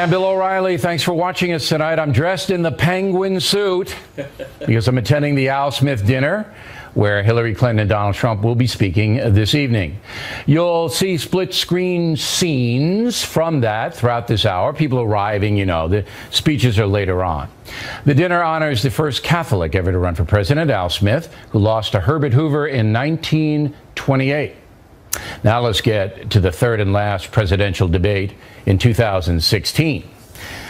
I'm Bill O'Reilly. Thanks for watching us tonight. I'm dressed in the penguin suit because I'm attending the Al Smith dinner where Hillary Clinton and Donald Trump will be speaking this evening. You'll see split-screen scenes from that throughout this hour. People arriving, the speeches are later on. The dinner honors the first Catholic ever to run for president, Al Smith, who lost to Herbert Hoover in 1928. Now let's get to the third and last presidential debate in 2016.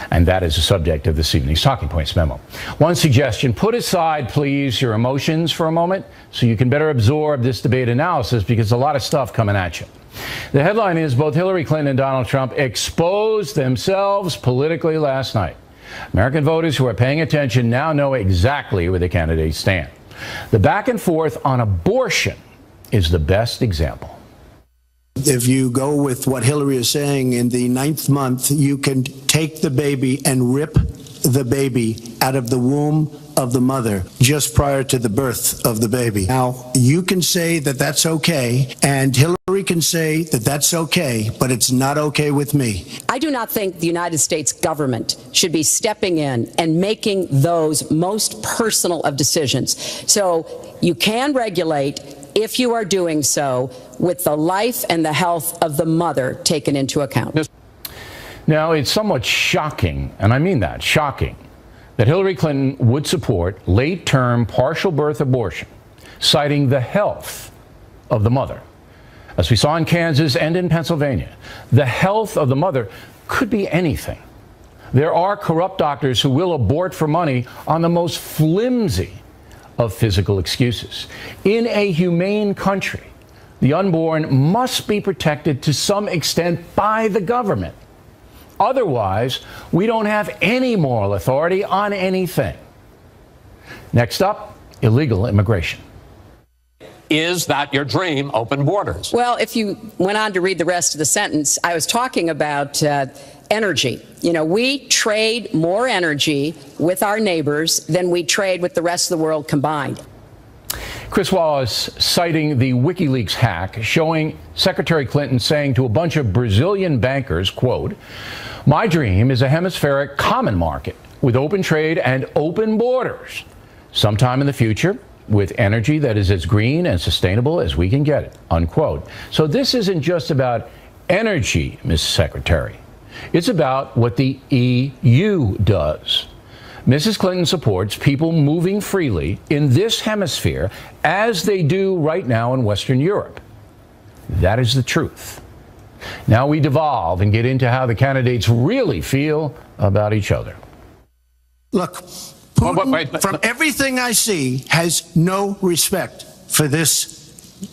And that is the subject of this evening's Talking Points memo. One suggestion, put aside, please, your emotions for a moment so you can better absorb this debate analysis because a lot of stuff coming at you. The headline is both Hillary Clinton and Donald Trump exposed themselves politically last night. American voters who are paying attention now know exactly where the candidates stand. The back and forth on abortion is the best example. If you go with what Hillary is saying, in the 9th month, you can take the baby and rip the baby out of the womb of the mother just prior to the birth of the baby. Now, you can say that that's okay, and Hillary can say that that's okay, but it's not okay with me. I do not think the United States government should be stepping in and making those most personal of decisions. So you can regulate if you are doing so with the life and the health of the mother taken into account. Now, it's somewhat shocking, and I mean that, shocking, that Hillary Clinton would support late-term partial birth abortion, citing the health of the mother. As we saw in Kansas and in Pennsylvania, the health of the mother could be anything. There are corrupt doctors who will abort for money on the most flimsy of physical excuses. In a humane country, the unborn must be protected to some extent by the government. Otherwise, we don't have any moral authority on anything. Next up, illegal immigration. Is that your dream, open borders? Well, if you went on to read the rest of the sentence, I was talking about energy. We trade more energy with our neighbors than we trade with the rest of the world combined. Chris Wallace citing the WikiLeaks hack showing Secretary Clinton saying to a bunch of Brazilian bankers, quote, "My dream is a hemispheric common market with open trade and open borders sometime in the future with energy that is as green and sustainable as we can get it," unquote. So this isn't just about energy, Mrs. Secretary. It's about what the EU does. Mrs. Clinton supports people moving freely in this hemisphere as they do right now in Western Europe. That is the truth. Now we devolve and get into how the candidates really feel about each other. Look, Putin, from everything I see, has no respect for this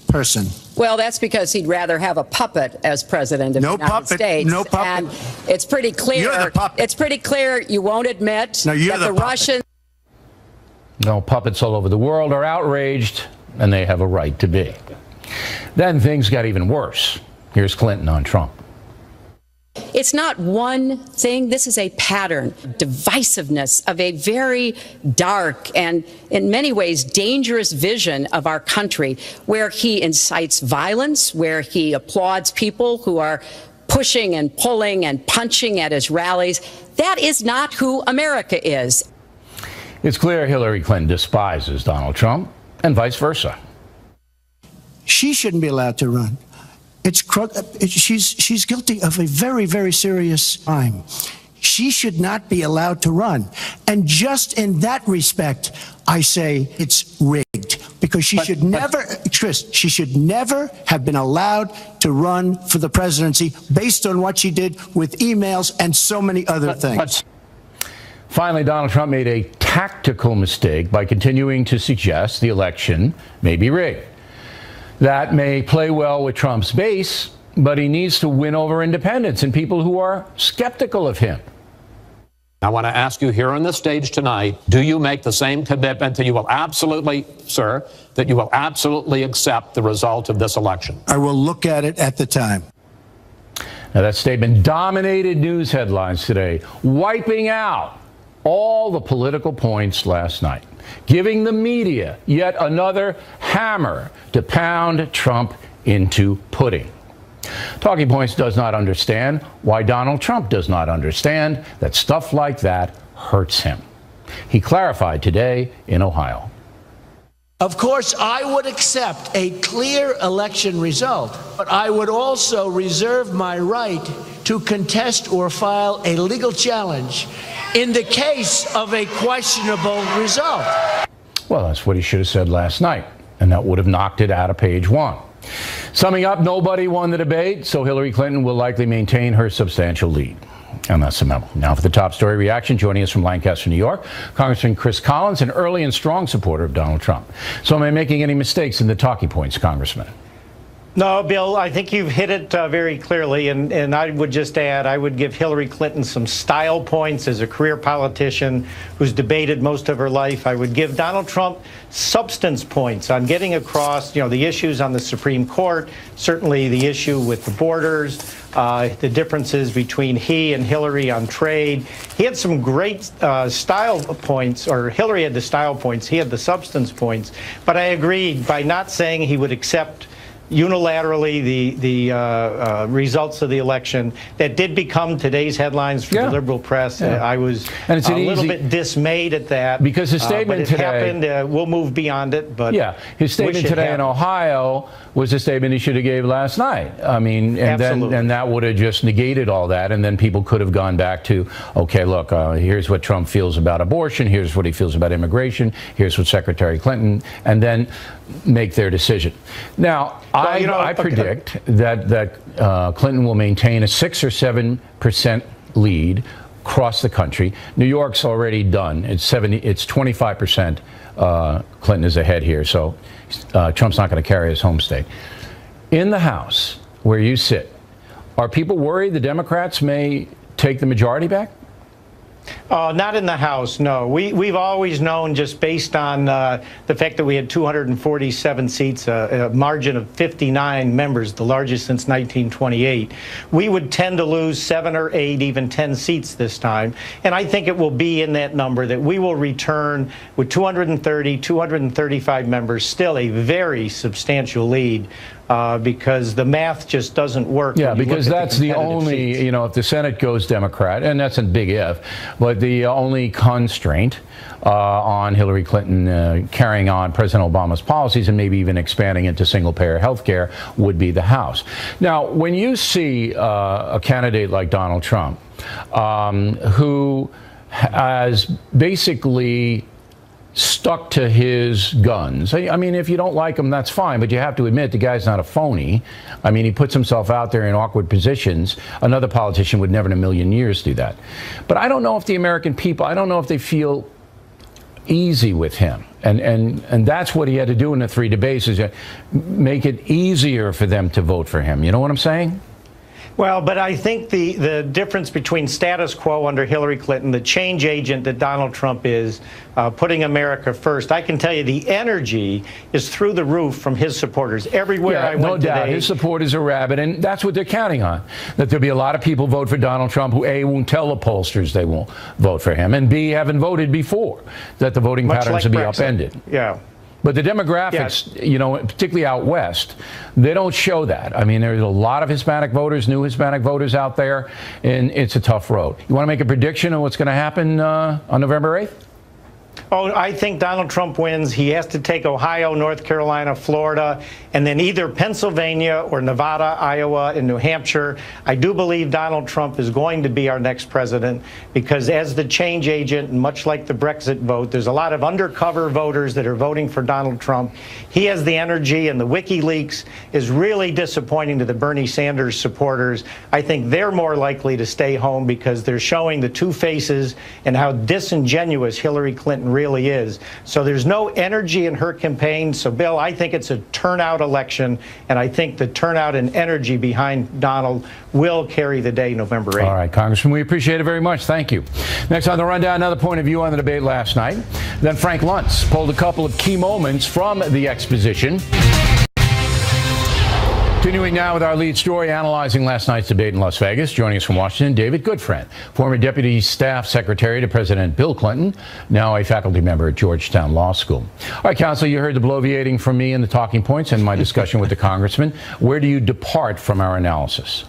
person. Well, that's because he'd rather have a puppet as president of the United States. No puppet. And it's pretty clear. You're the puppet. It's pretty clear you won't admit that the Russians. No, puppets all over the world are outraged, and they have a right to be. Then things got even worse. Here's Clinton on Trump. It's not one thing. This is a pattern, divisiveness of a very dark and in many ways dangerous vision of our country, where he incites violence, where he applauds people who are pushing and pulling and punching at his rallies. That is not who America is. It's clear Hillary Clinton despises Donald Trump and vice versa. She shouldn't be allowed to run. She's guilty of a very, very serious crime. She should not be allowed to run. And just in that respect, I say it's rigged, because she should never have been allowed to run for the presidency based on what she did with emails and so many other things. Finally, Donald Trump made a tactical mistake by continuing to suggest the election may be rigged. That may play well with Trump's base, but he needs to win over independents and people who are skeptical of him. I want to ask you here on the stage tonight, do you make the same commitment that you will absolutely, sir, that you will absolutely accept the result of this election? I will look at it at the time. Now, that statement dominated news headlines today, wiping out all the political points last night, giving the media yet another hammer to pound Trump into pudding. Talking Points does not understand why Donald Trump does not understand that stuff like that hurts him. He clarified today in Ohio. Of course, I would accept a clear election result, but I would also reserve my right to contest or file a legal challenge in the case of a questionable result. Well, that's what he should have said last night, and that would have knocked it out of page one. Summing up, nobody won the debate, so Hillary Clinton will likely maintain her substantial lead. And that's the memo. Now for the top story reaction, joining us from Lancaster, New York, Congressman Chris Collins, an early and strong supporter of Donald Trump. So am I making any mistakes in the talking points, Congressman? No, Bill, I think you've hit it very clearly, and I would just add, I would give Hillary Clinton some style points as a career politician who's debated most of her life. I would give Donald Trump substance points on getting across, the issues on the Supreme Court, certainly the issue with the borders, the differences between he and Hillary on trade. He had some great style points, or Hillary had the style points, he had the substance points, but I agreed by not saying he would accept unilaterally the results of the election that did become today's headlines from the liberal press. I was a little bit dismayed at that because his statement but it today happened. We'll move beyond it. But his statement today in Ohio was a statement he should have gave last night. I mean, and that would have just negated all that, and then people could have gone back to, okay, look, here's what Trump feels about abortion, here's what he feels about immigration, here's what Secretary Clinton, and then make their decision. Now, I predict that Clinton will maintain a 6 or 7% lead across the country. New York's already done. It's 25%. Clinton is ahead here, so Trump's not going to carry his home state. In the House, where you sit, are people worried the Democrats may take the majority back? Not in the House, no. We've always known, just based on the fact that we had 247 seats, a margin of 59 members, the largest since 1928, we would tend to lose 7 or 8, even 10 seats this time. And I think it will be in that number that we will return with 230, 235 members, still a very substantial lead. Because the math just doesn't work. Yeah, because that's the only, seats. If the Senate goes Democrat, and that's a big if, but the only constraint on Hillary Clinton carrying on President Obama's policies and maybe even expanding into single-payer health care would be the House. Now, when you see a candidate like Donald Trump, who has basically stuck to his guns. I mean, if you don't like him, that's fine, but you have to admit the guy's not a phony. I mean, he puts himself out there in awkward positions. Another politician would never in a million years do that. But I don't know if the American people, I don't know if they feel easy with him. And that's what he had to do in the 3 debates, is make it easier for them to vote for him. You know what I'm saying? Well, but I think the difference between status quo under Hillary Clinton, the change agent that Donald Trump is, putting America first, I can tell you the energy is through the roof from his supporters. Everywhere I went today. No doubt. His supporters are rabid, and that's what they're counting on, that there'll be a lot of people vote for Donald Trump who, A, won't tell the pollsters they won't vote for him, and B, haven't voted before, that the voting patterns will be upended. Yeah. But the demographics, particularly out west, they don't show that. I mean, there's a lot of Hispanic voters, new Hispanic voters out there, and it's a tough road. You want to make a prediction of what's going to happen on November 8th? Oh, I think Donald Trump wins. He has to take Ohio, North Carolina, Florida, and then either Pennsylvania or Nevada, Iowa, and New Hampshire. I do believe Donald Trump is going to be our next president because as the change agent, and much like the Brexit vote, there's a lot of undercover voters that are voting for Donald Trump. He has the energy, and the WikiLeaks is really disappointing to the Bernie Sanders supporters. I think they're more likely to stay home because they're showing the two faces and how disingenuous Hillary Clinton really is. So there's no energy in her campaign. So, Bill, I think it's a turnout election, and I think the turnout and energy behind Donald will carry the day November 8th. All right, Congressman, we appreciate it very much. Thank you. Next on the rundown, another point of view on the debate last night. Then Frank Luntz pulled a couple of key moments from the exposition. Continuing now with our lead story, analyzing last night's debate in Las Vegas. Joining us from Washington, David Goodfriend, former Deputy Staff Secretary to President Bill Clinton, now a faculty member at Georgetown Law School. All right, Counsel, you heard the bloviating from me and the talking points and my discussion with the congressman. Where do you depart from our analysis?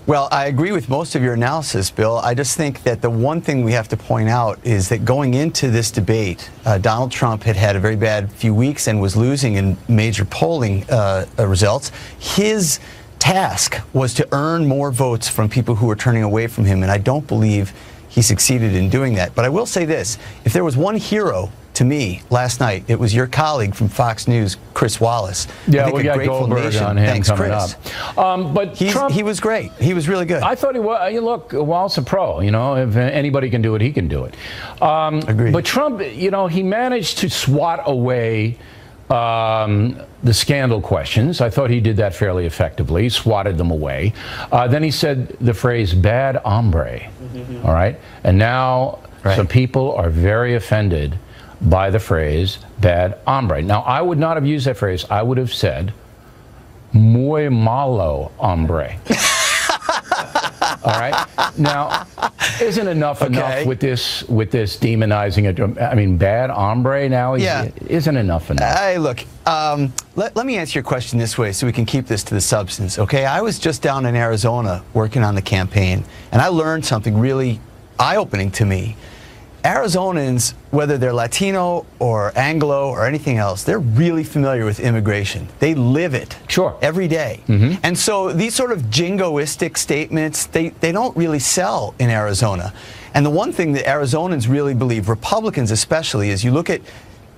Well, I agree with most of your analysis, Bill. I just think that the one thing we have to point out is that going into this debate, Donald Trump had a very bad few weeks and was losing in major polling results. His task was to earn more votes from people who were turning away from him, and I don't believe he succeeded in doing that. But I will say this, if there was one hero to me last night, it was your colleague from Fox News, Chris Wallace. Yeah, we got Goldberg on him coming up. But Trump, he was great. He was really good. I thought he was. Look, Wallace a pro. You know, if anybody can do it, he can do it. Agreed. But Trump, you know, he managed to swat away the scandal questions. I thought he did that fairly effectively, swatted them away. Then he said the phrase "bad hombre." All right, and now some people are very offended by the phrase bad hombre. Now, I would not have used that phrase. I would have said muy malo hombre. All right. Now, isn't enough with this demonizing it? I mean, bad hombre now isn't enough enough. Hey, look, let me answer your question this way so we can keep this to the substance, okay? I was just down in Arizona working on the campaign, and I learned something really eye-opening to me. Arizonans, whether they're Latino or Anglo or anything else, they're really familiar with immigration. They live it every day. And so these sort of jingoistic statements, they don't really sell in Arizona. And the one thing that Arizonans really believe, Republicans especially, is you look at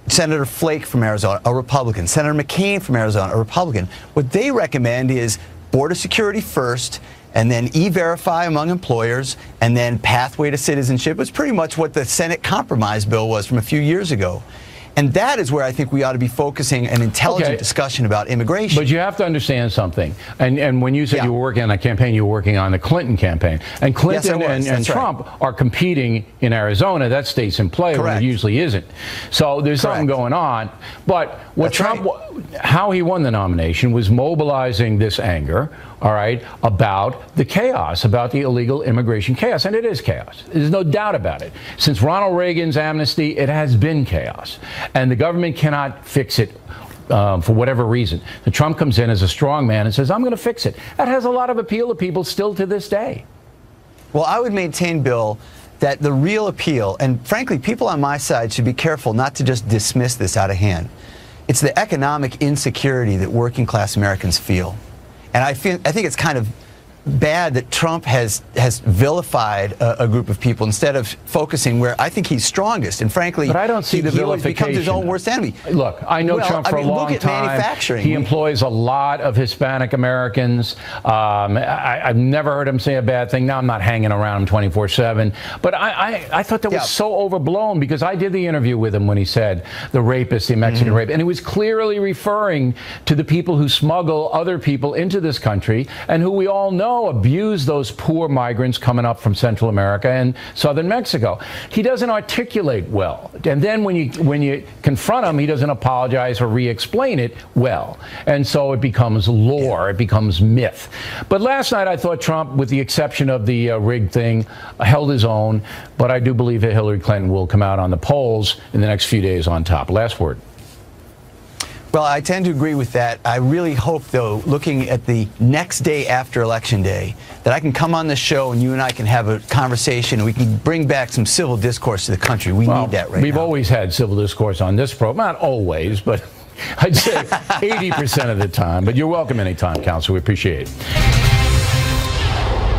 Senator Flake from Arizona, a Republican, Senator McCain from Arizona, a Republican. What they recommend is border security first, and then E-Verify among employers, and then pathway to citizenship. It's pretty much what the Senate compromise bill was from a few years ago. And that is where I think we ought to be focusing an intelligent discussion about immigration. But you have to understand something. And when you said you were working on a campaign, you were working on the Clinton campaign. And Clinton and Trump are competing in Arizona. That state's in play when it usually isn't. So there's something going on. But what how he won the nomination was mobilizing this anger, all right, about the chaos, about the illegal immigration chaos. And it is chaos. There's no doubt about it. Since Ronald Reagan's amnesty, it has been chaos. And the government cannot fix it for whatever reason. The Trump comes in as a strong man and says, I'm going to fix it. That has a lot of appeal to people still to this day. Well, I would maintain, Bill, that the real appeal, and frankly, people on my side should be careful not to just dismiss this out of hand. It's the economic insecurity that working class Americans feel. And I think it's kind of bad that Trump has vilified a group of people instead of focusing where I think he's strongest. And frankly, but I don't see the vilification. He becomes his own worst enemy. Look, I know Trump for a long look at time. Manufacturing. He employs a lot of Hispanic Americans. I've never heard him say a bad thing. Now I'm not hanging around him 24/7. But I thought that was so overblown because I did the interview with him when he said the rapist, the Mexican rape, and he was clearly referring to the people who smuggle other people into this country and who we all know abuse those poor migrants coming up from Central America and southern Mexico. He doesn't articulate well. And then when you confront him, he doesn't apologize or re-explain it well. And so it becomes lore, it becomes myth. But last night I thought Trump, with the exception of the rig thing, held his own. But I do believe that Hillary Clinton will come out on the polls in the next few days on top. Last word. Well, I tend to agree with that. I really hope, though, looking at the next day after Election Day, that I can come on this show and you and I can have a conversation and we can bring back some civil discourse to the country. We need that right now. We've always had civil discourse on this program. Not always, but I'd say 80% of the time. But you're welcome anytime, Counsel. We appreciate it.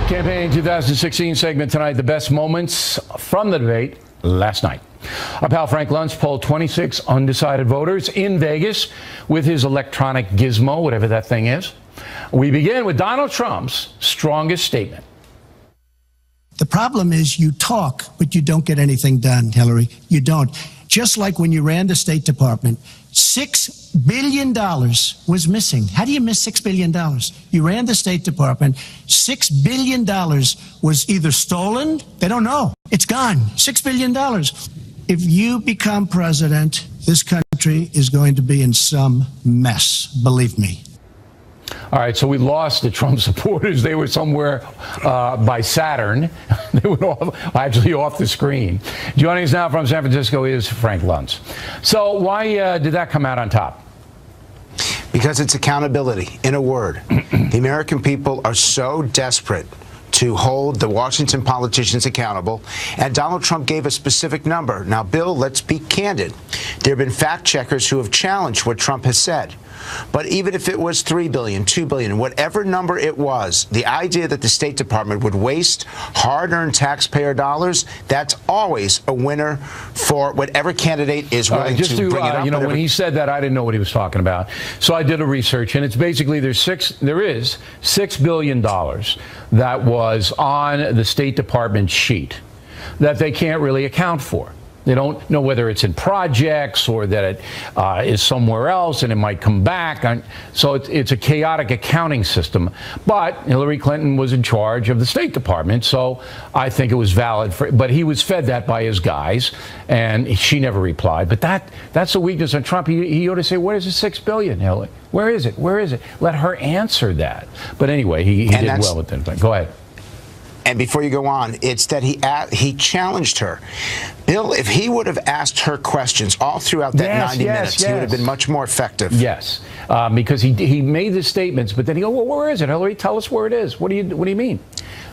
Campaign 2016 segment tonight, the best moments from the debate last night. Our pal Frank Luntz polled 26 undecided voters in Vegas with his electronic gizmo, whatever that thing is. We begin with Donald Trump's strongest statement. The problem is you talk, but you don't get anything done, Hillary. You don't. Just like when you ran the State Department, $6 billion was missing. How do you miss $6 billion? You ran the State Department. $6 billion was either stolen. They don't know. It's gone. $6 billion. If you become president, this country is going to be in some mess, believe me. All right, so we lost the Trump supporters. They were somewhere by Saturn. They were actually off the screen. Joining us now from San Francisco is Frank Luntz. So why did that come out on top? Because it's accountability, in a word. The American people are so desperate to hold the Washington politicians accountable, and Donald Trump gave a specific number. Now, Bill, let's be candid. There have been fact checkers who have challenged what Trump has said. But even if it was $3 billion, $2 billion, whatever number it was, the idea that the State Department would waste hard-earned taxpayer dollars, that's always a winner for whatever candidate is willing to bring it up. You know, when he said that, I didn't know what he was talking about. So I did a research, and it's basically there is $6 billion that was on the State Department sheet that they can't really account for. They don't know whether it's in projects or that it is somewhere else and it might come back. So it's a chaotic accounting system. But Hillary Clinton was in charge of the State Department, so I think it was valid. But he was fed that by his guys, and she never replied. But that's the weakness on Trump. He ought to say, where's the $6 billion, Hillary? Where is it? Where is it? Let her answer that. But anyway, he did well with it. Go ahead. And before you go on, it's that he challenged her. Bill, if he would have asked her questions all throughout that 90 minutes, he would have been much more effective. Yes, because he made the statements, but then he go, well, where is it, Hillary? Tell us where it is. What do you mean?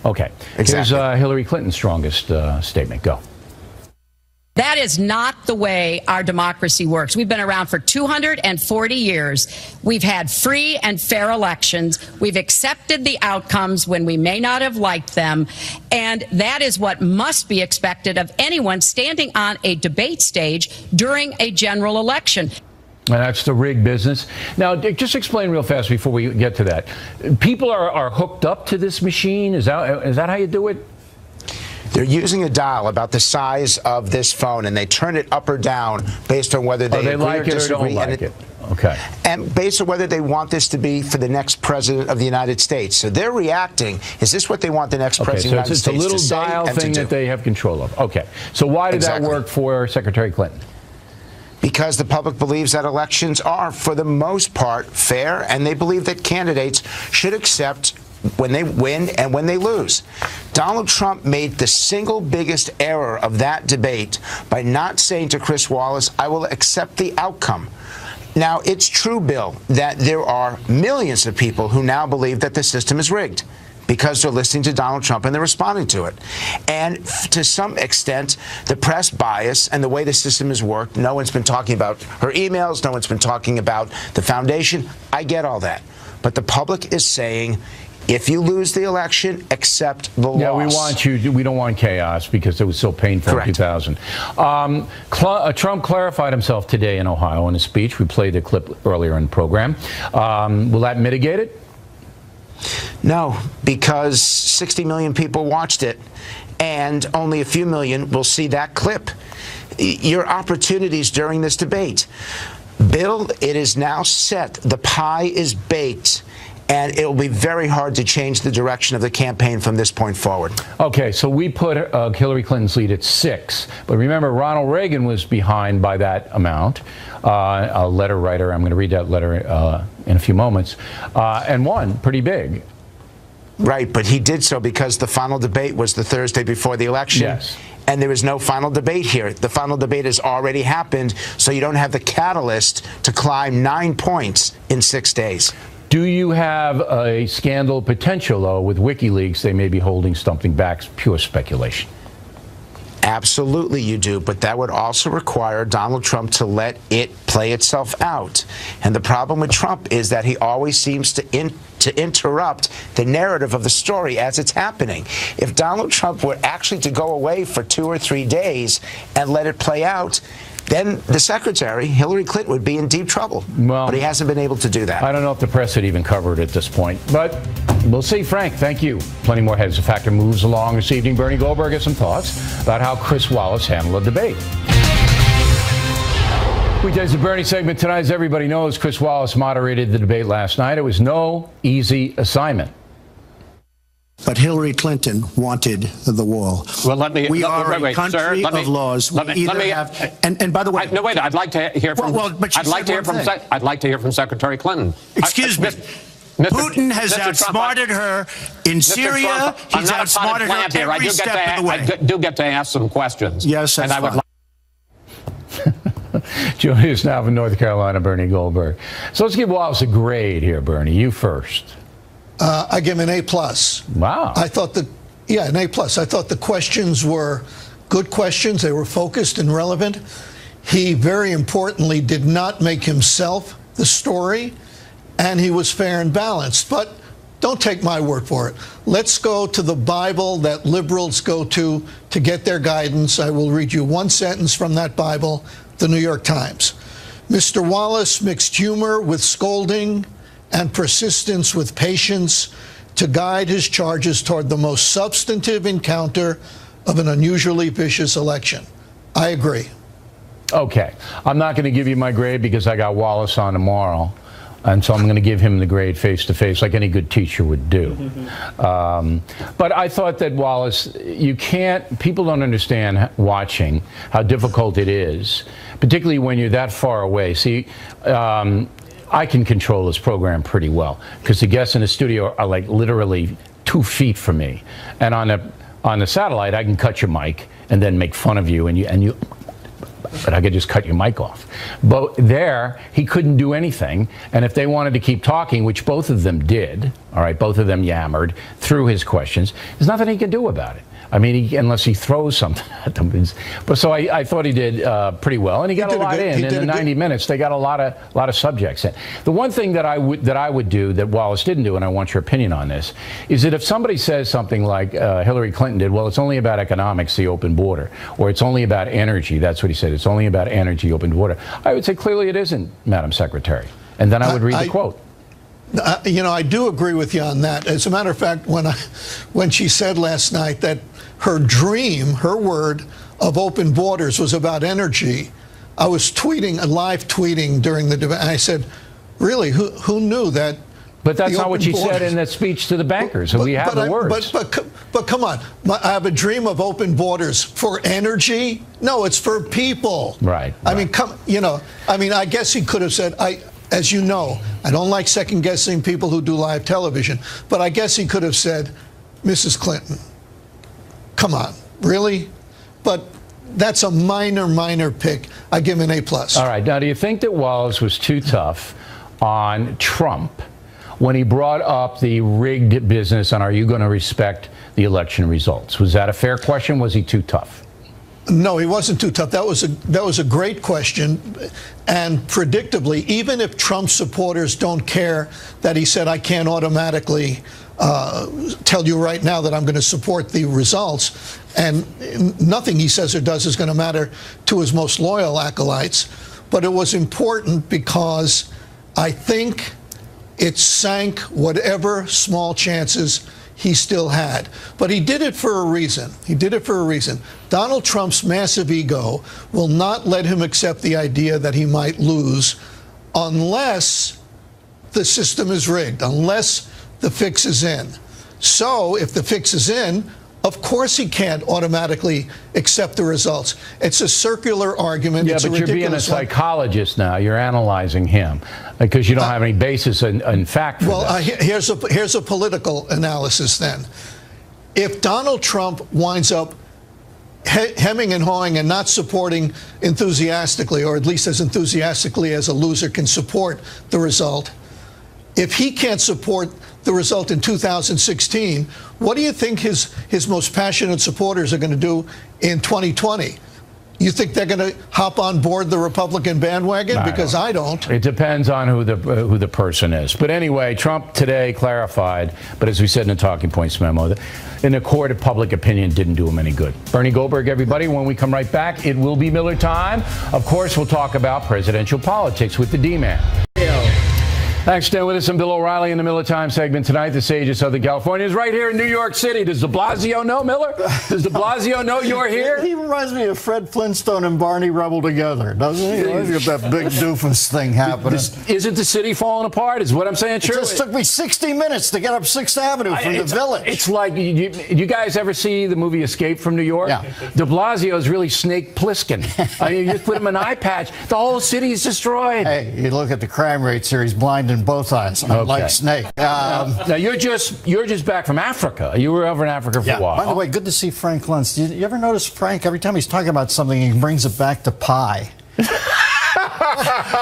Okay, exactly. Here's Hillary Clinton's strongest statement. Go. That is not the way our democracy works. We've been around for 240 years. We've had free and fair elections. We've accepted the outcomes when we may not have liked them. And that is what must be expected of anyone standing on a debate stage during a general election. And that's the rigged business. Now, just explain real fast before we get to that. People are hooked up to this machine. Is that how you do it? They're using a dial about the size of this phone, and they turn it up or down based on whether they agree like or disagree. Or don't like it. Okay. And based on whether they want this to be for the next president of the United States. So they're reacting. Is this what they want the next president of the United States to say? It's a little dial thing that they have control of. Okay. So why did that work for Secretary Clinton? Because the public believes that elections are, for the most part, fair, and they believe that candidates should accept when they win and when they lose. Donald Trump made the single biggest error of that debate by not saying to Chris Wallace, I will accept the outcome. Now, it's true, Bill, that there are millions of people who now believe that the system is rigged because they're listening to Donald Trump and they're responding to it. And to some extent, the press bias and the way the system has worked, no one's been talking about her emails, no one's been talking about the foundation. I get all that. But the public is saying, if you lose the election, accept the loss. Yeah, we don't want chaos because it was so painful in 2000. Trump clarified himself today in Ohio in a speech. We played a clip earlier in the program. Will that mitigate it? No, because 60 million people watched it, and only a few million will see that clip. Your opportunities during this debate. Bill, it is now set. The pie is baked. And it will be very hard to change the direction of the campaign from this point forward. Okay, so we put Hillary Clinton's lead at 6. But remember, Ronald Reagan was behind by that amount. A letter writer, I'm going to read that letter in a few moments, and won pretty big. Right, but he did so because the final debate was the Thursday before the election. Yes. And there is no final debate here. The final debate has already happened, so you don't have the catalyst to climb 9 points in 6 days. Do you have a scandal potential, though, with WikiLeaks? They may be holding something back. Pure speculation. Absolutely you do, but that would also require Donald Trump to let it play itself out. And the problem with Trump is that he always seems to interrupt the narrative of the story as it's happening. If Donald Trump were actually to go away for 2 or 3 days and let it play out, then the secretary, Hillary Clinton, would be in deep trouble. Well, but he hasn't been able to do that. I don't know if the press had even covered it at this point, but we'll see. Frank, thank you. Plenty more Heads of Factor moves along this evening. Bernie Goldberg has some thoughts about how Chris Wallace handled the debate. Weekdays the Bernie segment tonight, as everybody knows, Chris Wallace moderated the debate last night. It was no easy assignment. But Hillary Clinton wanted the wall. Well, we are a country of laws. And by the way, no, wait. I'd like to hear from. I'd like to hear from Secretary Clinton. Excuse me. Putin has Mr. outsmarted her in Syria. Trump, He's outsmarted her every step of the way. I do get to ask some questions. Yes, that's fine. Joining us now from North Carolina, Bernie Goldberg. So let's give Wallace a grade here, Bernie. You first. I give him an A+. Wow. I thought an A+. I thought the questions were good questions. They were focused and relevant. He, very importantly, did not make himself the story, and he was fair and balanced. But don't take my word for it. Let's go to the Bible that liberals go to get their guidance. I will read you one sentence from that Bible, the New York Times. Mr. Wallace mixed humor with scolding and persistence with patience to guide his charges toward the most substantive encounter of an unusually vicious election. I agree. Okay. I'm not going to give you my grade because I got Wallace on tomorrow. And so I'm going to give him the grade face-to-face like any good teacher would do. But I thought that, Wallace, people don't understand watching how difficult it is, particularly when you're that far away. See, I can control this program pretty well because the guests in the studio are like literally 2 feet from me. And on the satellite, I can cut your mic and then make fun of you, but I could just cut your mic off. But there, he couldn't do anything. And if they wanted to keep talking, which both of them did, all right, both of them yammered through his questions, there's nothing he can do about it. I mean, unless he throws something at them. But so I thought he did pretty well, and he got a lot in the 90 minutes. They got a lot of subjects in. The one thing that I would do that Wallace didn't do, and I want your opinion on this, is that if somebody says something like Hillary Clinton did, well, it's only about economics, the open border, or it's only about energy. That's what he said. It's only about energy, open border. I would say clearly it isn't, Madam Secretary, and then I would read the quote. I do agree with you on that. As a matter of fact, when she said last night that her dream, her word of open borders was about energy, I was live tweeting during the debate, and I said, really, who knew that? But that's not what she said in that speech to the bankers. We have the words. But come on, I have a dream of open borders for energy? No, it's for people. Right. I mean, I guess he could have said, as you know, I don't like second-guessing people who do live television, but I guess he could have said, Mrs. Clinton, come on, really? But that's a minor pick. I give him an A+. All right. Now, do you think that Wallace was too tough on Trump when he brought up the rigged business and are you going to respect the election results? Was that a fair question? Was he too tough? No, he wasn't too tough. That was a great question. And predictably, even if Trump supporters don't care that he said, I can't automatically tell you right now that I'm going to support the results, and nothing he says or does is going to matter to his most loyal acolytes. But it was important because I think it sank whatever small chances he still had. But he did it for a reason. Donald Trump's massive ego will not let him accept the idea that he might lose unless the system is rigged, unless the fix is in. So if the fix is in, of course he can't automatically accept the results. It's a circular argument. Yeah, it's but you're being a psychologist now. You're analyzing him because you don't have any basis in fact for this. Here's a political analysis then. If Donald Trump winds up hemming and hawing and not supporting enthusiastically, or at least as enthusiastically as a loser can support the result, if he can't support the result in 2016, what do you think his most passionate supporters are going to do in 2020? You think they're going to hop on board the Republican bandwagon? Because I don't. It depends on who the person is. But anyway, Trump today clarified, but as we said in the talking points memo, in the court of public opinion didn't do him any good. Bernie Goldberg, everybody. When we come right back, it will be Miller time. Of course, we'll talk about presidential politics with the D-Man. Thanks for staying with us. I'm Bill O'Reilly in the Miller Time segment tonight. The sage of Southern California is right here in New York City. Does de Blasio know, Miller? Does de Blasio know you're here? He reminds me of Fred Flintstone and Barney Rubble together, doesn't he? He's got that big doofus thing happening. Isn't the city falling apart? Is what I'm saying true? It just took me 60 minutes to get up 6th Avenue from the Village. It's like, you guys ever see the movie Escape from New York? Yeah. De Blasio is really Snake Plissken. I mean, you just put him an eye patch, the whole city is destroyed. Hey, you look at the crime rates here, he's blind in both eyes, like Snake. Now you're just back from Africa. You were over in Africa for a while. By the way, good to see Frank Luntz. You ever notice Frank, every time he's talking about something, he brings it back to pie.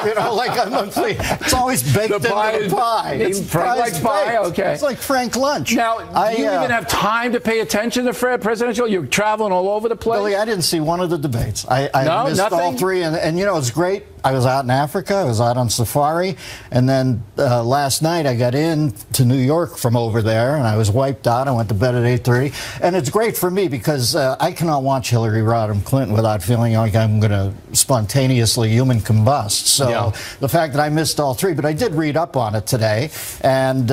You know, like it's always baked into the pie. Frank likes pie. Okay, it's like Frank Lunch. Now, do you even have time to pay attention to presidential? You're traveling all over the place. Billy, I didn't see one of the debates. I missed all three, and you know, it's great. I was out in Africa. I was out on safari, and then last night I got in to New York from over there, and I was wiped out. I went to bed at 8:30, and it's great for me because I cannot watch Hillary Rodham Clinton without feeling like I'm going to spontaneously human combust. So the fact that I missed all three, but I did read up on it today, and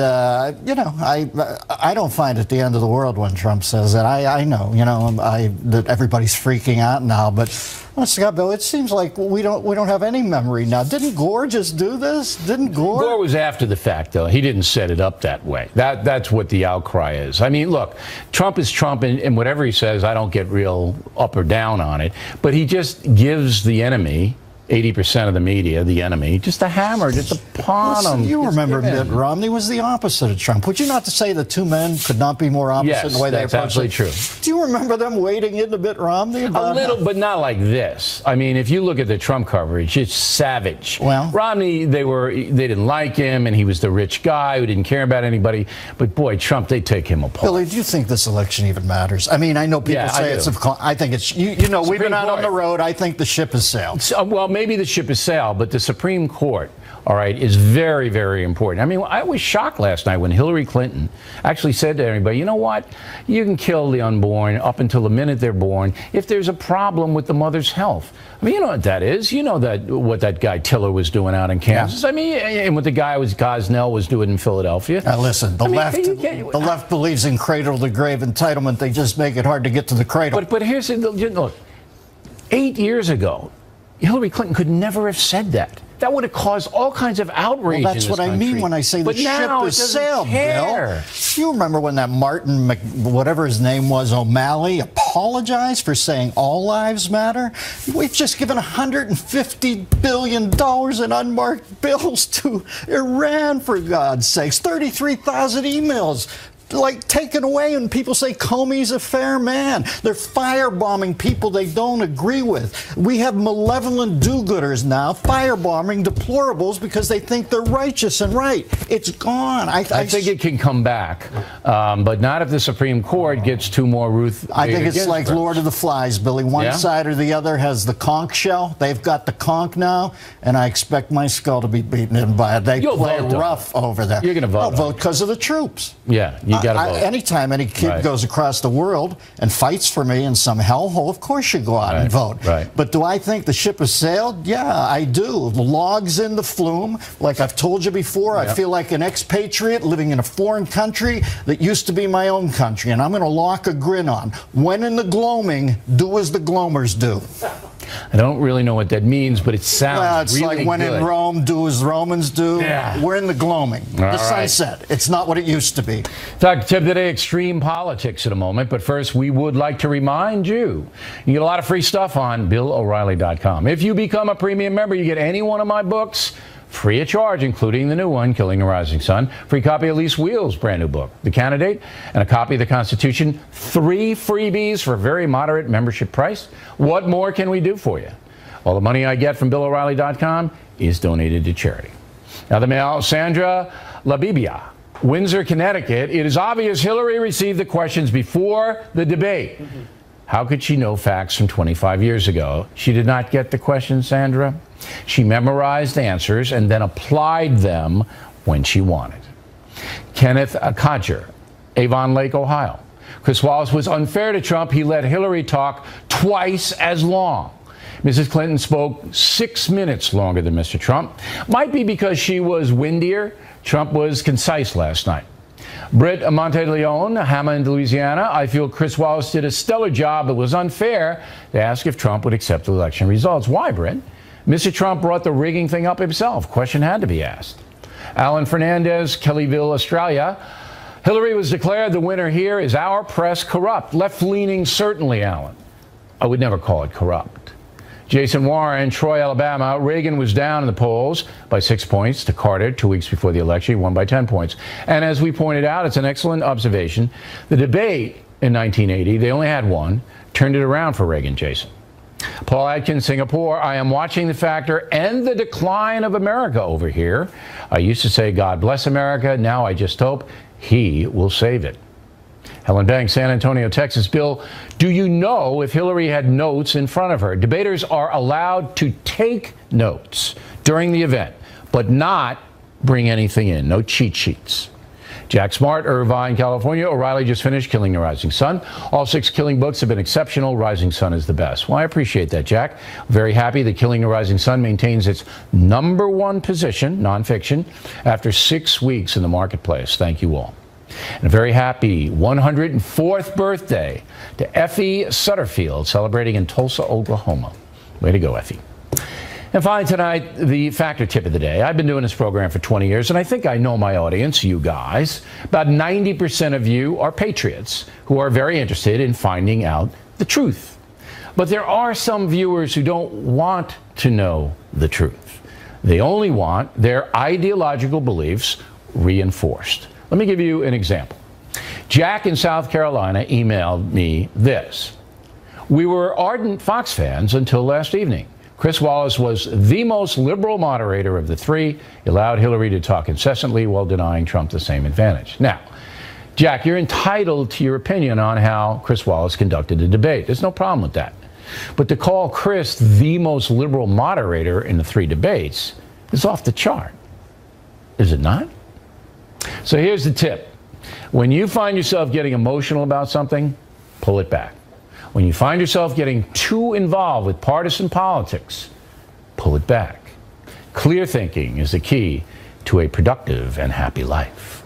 you know, I don't find it the end of the world when Trump says that. I know, you know, that everybody's freaking out now, but. Honest to God, Bill, it seems like we don't have any memory now. Didn't Gore just do this? Didn't Gore? Gore was after the fact, though. He didn't set it up that way. That's what the outcry is. I mean, look, Trump is Trump, and whatever he says, I don't get real up or down on it. But he just gives the enemy, 80% of the media, the enemy, just a hammer, just a pawn him. You remember Mitt Romney was the opposite of Trump. Would you not to say the two men could not be more opposite in the way they approach it? Yes, that's absolutely true. Do you remember them wading into Mitt Romney? A little, but not like this. I mean, if you look at the Trump coverage, it's savage. Well, Romney, they didn't like him, and he was the rich guy who didn't care about anybody. But boy, Trump, they take him apart. Billy, do you think this election even matters? I mean, I know people say it's. I think it's. You know, we've been out on the road. I think the ship has sailed. Well, maybe the ship has sailed. But the Supreme Court, all right, is very, very important. I mean, I was shocked last night when Hillary Clinton actually said to everybody, you know what? You can kill the unborn up until the minute they're born if there's a problem with the mother's health. I mean, you know what that is. You know what that guy Tiller was doing out in Kansas. Yeah. I mean, and what the guy Gosnell was doing in Philadelphia. Now listen, the left believes in cradle-to-grave entitlement. They just make it hard to get to the cradle. But here's the look. 8 years ago, Hillary Clinton could never have said that. That would have caused all kinds of outrage. Well, that's what I mean when I say the ship has sailed, Bill. You remember when that Martin, whatever his name was, O'Malley, apologized for saying all lives matter? We've just given $150 billion in unmarked bills to Iran, for God's sakes. 33,000 emails. Like taken away, and people say Comey's a fair man. They're firebombing people they don't agree with. We have malevolent do-gooders now firebombing deplorables because they think they're righteous and right. It's gone. I think it can come back, but not if the Supreme Court gets two more Ruth. I think it's like Lord of the Flies, Billy. One side or the other has the conch shell. They've got the conch now, and I expect my skull to be beaten in by it. They play rough over there. You're going to vote. I'll vote because of the troops. Yeah, you got to vote. Anytime any kid goes across the world and fights for me in some hellhole, of course you go out and vote. Right. But do I think the ship has sailed? Yeah, I do. The logs in the flume. Like I've told you before, I feel like an expatriate living in a foreign country that used to be my own country, and I'm going to lock a grin on. When in the gloaming, do as the gloamers do. I don't really know what that means, but it sounds it's really like when good. in Rome, do as Romans do. Yeah. We're in the gloaming. The sunset. It's not what it used to be. Dr. Tip today, extreme politics in a moment, but first we would like to remind you get a lot of free stuff on BillO'Reilly.com. If you become a premium member, you get any one of my books free of charge, including the new one, Killing the Rising Sun, free copy of Elise Wheel's brand new book, The Candidate, and a copy of the Constitution, 3 freebies for a very moderate membership price. What more can we do for you? All the money I get from BillO'Reilly.com is donated to charity. Now the mail, Sandra Labibia, Windsor, Connecticut. It is obvious Hillary received the questions before the debate. How could she know facts from 25 years ago? She did not get the questions, Sandra. She memorized answers and then applied them when she wanted. Kenneth Codger, Avon Lake, Ohio. Chris Wallace was unfair to Trump. He let Hillary talk twice as long. Mrs. Clinton spoke 6 minutes longer than Mr. Trump. Might be because she was windier. Trump was concise last night. Britt Monteleone, Hammond, Louisiana. I feel Chris Wallace did a stellar job. It was unfair to ask if Trump would accept the election results. Why, Britt? Mr. Trump brought the rigging thing up himself. Question had to be asked. Alan Fernandez, Kellyville, Australia. Hillary was declared the winner here. Is our press corrupt? Left-leaning, certainly, Alan. I would never call it corrupt. Jason Warren, Troy, Alabama. Reagan was down in the polls by 6 points to Carter 2 weeks before the election. He won by 10 points. And as we pointed out, it's an excellent observation. The debate in 1980, they only had one, turned it around for Reagan, Jason. Paul Atkins, Singapore. I am watching the factor and the decline of America over here. I used to say, God bless America. Now I just hope he will save it. Helen Banks, San Antonio, Texas. Bill, do you know if Hillary had notes in front of her? Debaters are allowed to take notes during the event, but not bring anything in. No cheat sheets. Jack Smart, Irvine, California. O'Reilly just finished Killing the Rising Sun. All 6 Killing books have been exceptional. Rising Sun is the best. Well, I appreciate that, Jack. Very happy that Killing the Rising Sun maintains its #1 position, nonfiction, after 6 weeks in the marketplace. Thank you all. And a very happy 104th birthday to Effie Sutterfield, celebrating in Tulsa, Oklahoma. Way to go, Effie. And finally tonight, the factor tip of the day. I've been doing this program for 20 years, and I think I know my audience, you guys. About 90% of you are patriots who are very interested in finding out the truth. But there are some viewers who don't want to know the truth. They only want their ideological beliefs reinforced. Let me give you an example. Jack in South Carolina emailed me this. We were ardent Fox fans until last evening. Chris Wallace was the most liberal moderator of the 3. He allowed Hillary to talk incessantly while denying Trump the same advantage. Now, Jack, you're entitled to your opinion on how Chris Wallace conducted the debate. There's no problem with that. But to call Chris the most liberal moderator in the 3 debates is off the chart. Is it not? So here's the tip. When you find yourself getting emotional about something, pull it back. When you find yourself getting too involved with partisan politics, pull it back. Clear thinking is the key to a productive and happy life.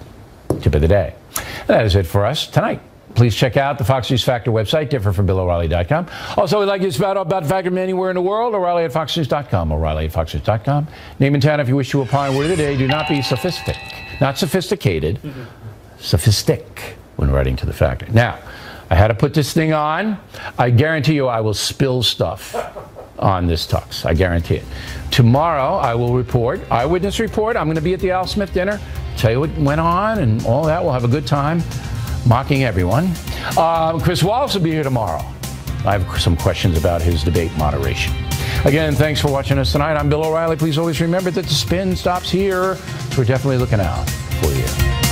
Tip of the day. And that is it for us tonight. Please check out the Fox News Factor website, different from BillO'Reilly.com. Also, we'd like you to spout out about Factor from anywhere in the world. O'Reilly at FoxNews.com. O'Reilly at FoxNews.com. Name and town if you wish to opine. Word of the day, do not be sophistic. Not sophisticated. Sophistic when writing to the Factor. Now, I had to put this thing on. I guarantee you I will spill stuff on this tux. I guarantee it. Tomorrow I will report, eyewitness report. I'm going to be at the Al Smith dinner. Tell you what went on and all that. We'll have a good time mocking everyone. Chris Wallace will be here tomorrow. I have some questions about his debate moderation. Again, thanks for watching us tonight. I'm Bill O'Reilly. Please always remember that the spin stops here. We're definitely looking out for you.